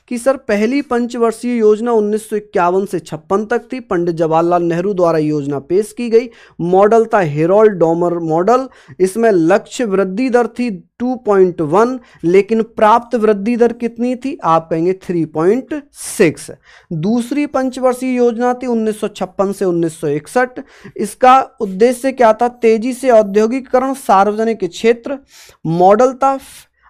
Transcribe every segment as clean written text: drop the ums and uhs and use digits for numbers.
कि सर पहली पंचवर्षीय योजना 1951 से 56 तक थी, पंडित जवाहरलाल नेहरू द्वारा योजना पेश की गई। मॉडल था हेरोल्ड डॉमर मॉडल। इसमें लक्ष्य वृद्धि दर थी 2.1, लेकिन प्राप्त वृद्धि दर कितनी थी? आप कहेंगे 3.6। दूसरी पंचवर्षीय योजना थी 1956 से 1961। इसका उद्देश्य क्या था? तेजी से औद्योगिकीकरण, सार्वजनिक क्षेत्र। मॉडल था,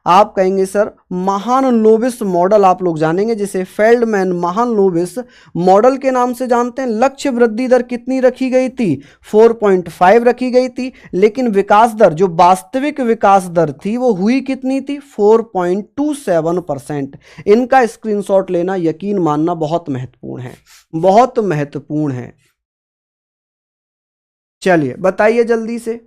आप कहेंगे सर महालनोबिस मॉडल, आप लोग जानेंगे जिसे फेल्डमैन महालनोबिस मॉडल के नाम से जानते हैं। लक्ष्य वृद्धि दर कितनी रखी गई थी? 4.5 रखी गई थी, लेकिन विकास दर, जो वास्तविक विकास दर थी, वो हुई कितनी थी? 4.27%। इनका स्क्रीनशॉट लेना, यकीन मानना बहुत महत्वपूर्ण है, बहुत महत्वपूर्ण है। चलिए बताइए जल्दी से।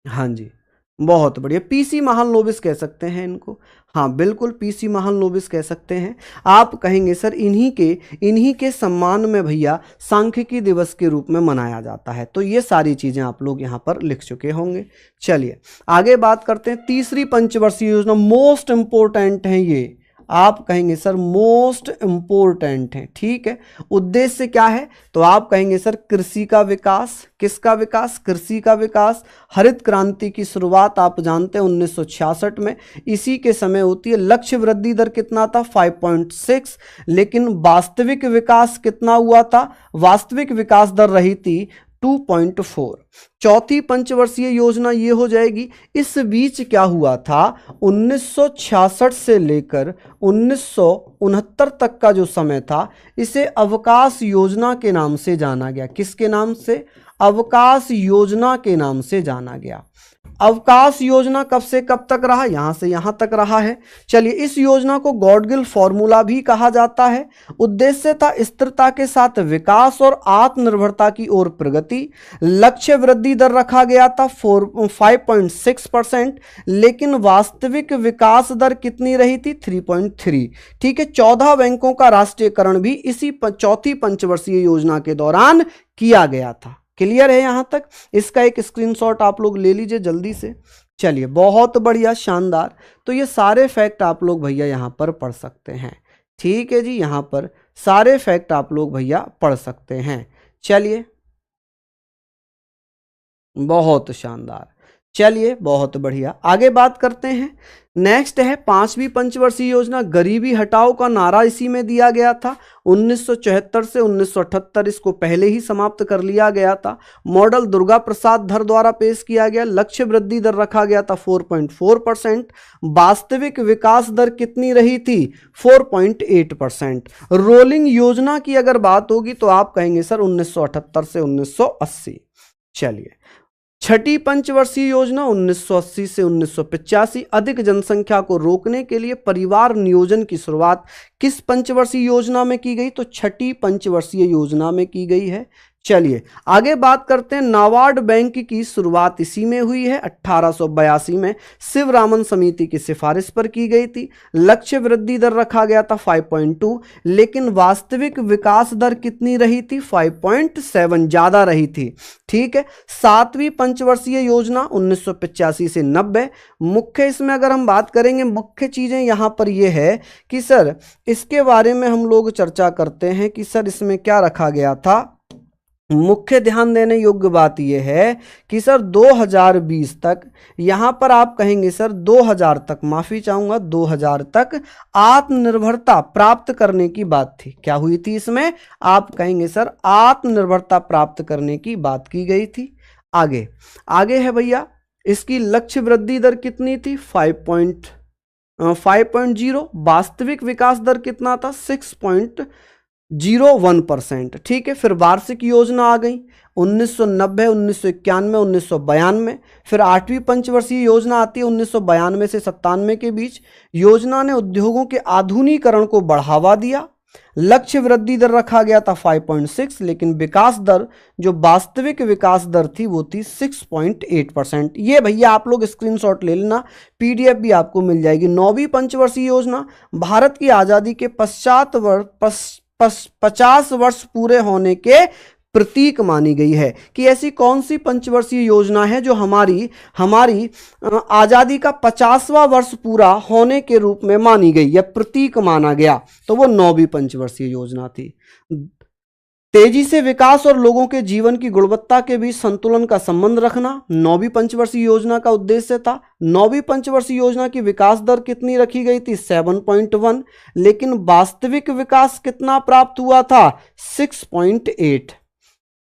हाँ जी, बहुत बढ़िया। पीसी महालनोबिस कह सकते हैं इनको, हाँ बिल्कुल पीसी महालनोबिस कह सकते हैं। आप कहेंगे सर इन्हीं के सम्मान में भैया सांख्यिकी दिवस के रूप में मनाया जाता है। तो ये सारी चीजें आप लोग यहाँ पर लिख चुके होंगे। चलिए आगे बात करते हैं। तीसरी पंचवर्षीय योजना मोस्ट इंपोर्टेंट है ये, आप कहेंगे सर मोस्ट इंपोर्टेंट है, ठीक है। उद्देश्य क्या है? तो आप कहेंगे सर कृषि का विकास। किसका विकास? कृषि का विकास। हरित क्रांति की शुरुआत आप जानते हैं 1966 में, इसी के समय होती है। लक्ष्य वृद्धि दर कितना था? 5.6, लेकिन वास्तविक विकास कितना हुआ था? वास्तविक विकास दर रही थी 2.4। चौथी पंचवर्षीय योजना ये हो जाएगी। इस बीच क्या हुआ था? 1966 से लेकर 1969 तक का जो समय था, इसे अवकाश योजना के नाम से जाना गया। किसके नाम से? अवकाश योजना के नाम से जाना गया। अवकाश योजना कब से कब तक रहा? यहां से यहां तक रहा है। चलिए, इस योजना को गॉडगिल फॉर्मूला भी कहा जाता है। उद्देश्य था स्थिरता के साथ विकास और आत्मनिर्भरता की ओर प्रगति। लक्ष्य वृद्धि दर रखा गया था 5.6%, लेकिन वास्तविक विकास दर कितनी रही थी? 3.3। ठीक है, 14 बैंकों का राष्ट्रीयकरण भी इसी चौथी पंचवर्षीय योजना के दौरान किया गया था। क्लियर है यहां तक? इसका एक स्क्रीनशॉट आप लोग ले लीजिए जल्दी से। चलिए, बहुत बढ़िया, शानदार। तो ये सारे फैक्ट आप लोग भैया यहां पर पढ़ सकते हैं। ठीक है जी, यहां पर सारे फैक्ट आप लोग भैया पढ़ सकते हैं। चलिए, बहुत शानदार। चलिए, बहुत बढ़िया, आगे बात करते हैं। नेक्स्ट है पांचवी पंचवर्षीय योजना। गरीबी हटाओ का नारा इसी में दिया गया था। 1974 से 1978 इसको पहले ही समाप्त कर लिया गया था। मॉडल दुर्गा प्रसाद धर द्वारा पेश किया गया। लक्ष्य वृद्धि दर रखा गया था 4.4%। वास्तविक विकास दर कितनी रही थी? 4.8%। रोलिंग योजना की अगर बात होगी तो आप कहेंगे सर 1978 से 1980। चलिए, छठी पंचवर्षीय योजना 1980 से 1985। अधिक जनसंख्या को रोकने के लिए परिवार नियोजन की शुरुआत किस पंचवर्षीय योजना में की गई? तो छठी पंचवर्षीय योजना में की गई है। चलिए आगे बात करते हैं। नाबार्ड बैंक की शुरुआत इसी में हुई है 1882 में, शिवरामन समिति की सिफारिश पर की गई थी। लक्ष्य वृद्धि दर रखा गया था 5.2, लेकिन वास्तविक विकास दर कितनी रही थी? 5.7, ज्यादा रही थी। ठीक है, सातवीं पंचवर्षीय योजना 1985 से 90। मुख्य इसमें अगर हम बात करेंगे, मुख्य चीजें यहां पर यह है कि सर इसके बारे में हम लोग चर्चा करते हैं कि सर इसमें क्या रखा गया था। मुख्य ध्यान देने योग्य बात यह है कि सर 2020 तक, यहां पर आप कहेंगे सर 2000 तक, माफी चाहूंगा 2000 तक आत्मनिर्भरता प्राप्त करने की बात थी। क्या हुई थी इसमें? आप कहेंगे सर आत्मनिर्भरता प्राप्त करने की बात की गई थी। आगे है भैया, इसकी लक्ष्य वृद्धि दर कितनी थी? 5.0। वास्तविक विकास दर कितना था? 6.01%। ठीक है, फिर वार्षिक योजना आ गई 1990, 1991, 1992। फिर आठवीं पंचवर्षीय योजना आती है 1992 से 97 के बीच। योजना ने उद्योगों के आधुनिकीकरण को बढ़ावा दिया। लक्ष्य वृद्धि दर रखा गया था 5.6, लेकिन विकास दर, जो वास्तविक विकास दर थी, वो थी 6.8%। ये भैया आप लोग स्क्रीनशॉट ले लेना, पीडीएफ भी आपको मिल जाएगी। नौवीं पंचवर्षीय योजना। भारत की आजादी के पश्चात 50 वर्ष पूरे होने के प्रतीक मानी गई है कि ऐसी कौन सी पंचवर्षीय योजना है जो हमारी आजादी का 50वां वर्ष पूरा होने के रूप में मानी गई या प्रतीक माना गया, तो वो 9वीं पंचवर्षीय योजना थी। तेजी से विकास और लोगों के जीवन की गुणवत्ता के बीच संतुलन का संबंध रखना 9वीं पंचवर्षीय योजना का उद्देश्य था। 9वीं पंचवर्षीय योजना की विकास दर कितनी रखी गई थी? 7.1, लेकिन वास्तविक विकास कितना प्राप्त हुआ था? 6.8।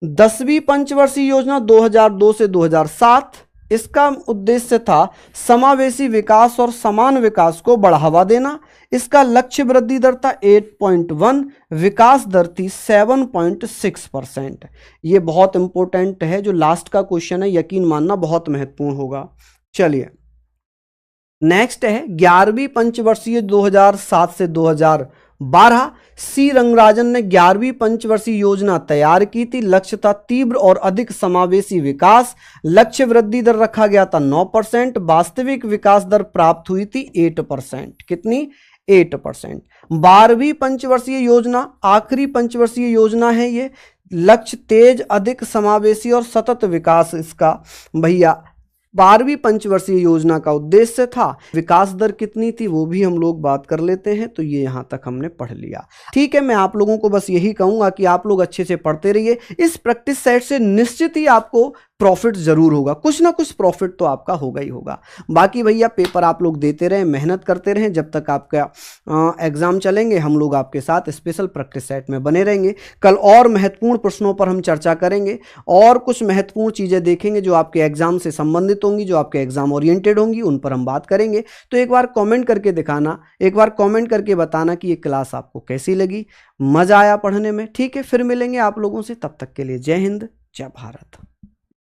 10वीं पंचवर्षीय योजना 2002 से 2007, इसका उद्देश्य था समावेशी विकास और समान विकास को बढ़ावा देना। इसका लक्ष्य वृद्धि दर था 8.1, विकास दर थी 7.6%। ये बहुत इंपॉर्टेंट है, जो लास्ट का क्वेश्चन है, यकीन मानना बहुत महत्वपूर्ण होगा। चलिए नेक्स्ट है 11वीं पंचवर्षीय 2007 से 2012। सी रंगराजन ने 11वीं पंचवर्षीय योजना तैयार की थी। लक्ष्य था तीव्र और अधिक समावेशी विकास। लक्ष्य वृद्धि दर रखा गया था 9%। वास्तविक विकास दर प्राप्त हुई थी 8%। कितनी? 8%। 12वीं पंचवर्षीय योजना आखिरी पंचवर्षीय योजना है ये। लक्ष्य तेज, अधिक समावेशी और सतत विकास इसका भैया 12वीं पंचवर्षीय योजना का उद्देश्य था। विकास दर कितनी थी वो भी हम लोग बात कर लेते हैं। तो ये यहां तक हमने पढ़ लिया। ठीक है, मैं आप लोगों को बस यही कहूंगा कि आप लोग अच्छे से पढ़ते रहिए। इस प्रैक्टिस सेट से निश्चित ही आपको प्रॉफिट जरूर होगा, कुछ ना कुछ प्रॉफिट तो आपका होगा ही होगा। बाकी भैया पेपर आप लोग देते रहें, मेहनत करते रहें। जब तक आपका एग्जाम चलेंगे हम लोग आपके साथ स्पेशल प्रैक्टिस सेट में बने रहेंगे। कल और महत्वपूर्ण प्रश्नों पर हम चर्चा करेंगे और कुछ महत्वपूर्ण चीजें देखेंगे जो आपके एग्जाम से संबंधित होंगी, जो आपके एग्जाम ओरिएंटेड होंगी, उन पर हम बात करेंगे। तो एक बार कॉमेंट करके दिखाना, एक बार कॉमेंट करके बताना कि ये क्लास आपको कैसी लगी, मजा आया पढ़ने में। ठीक है, फिर मिलेंगे आप लोगों से, तब तक के लिए जय हिंद, जय भारत।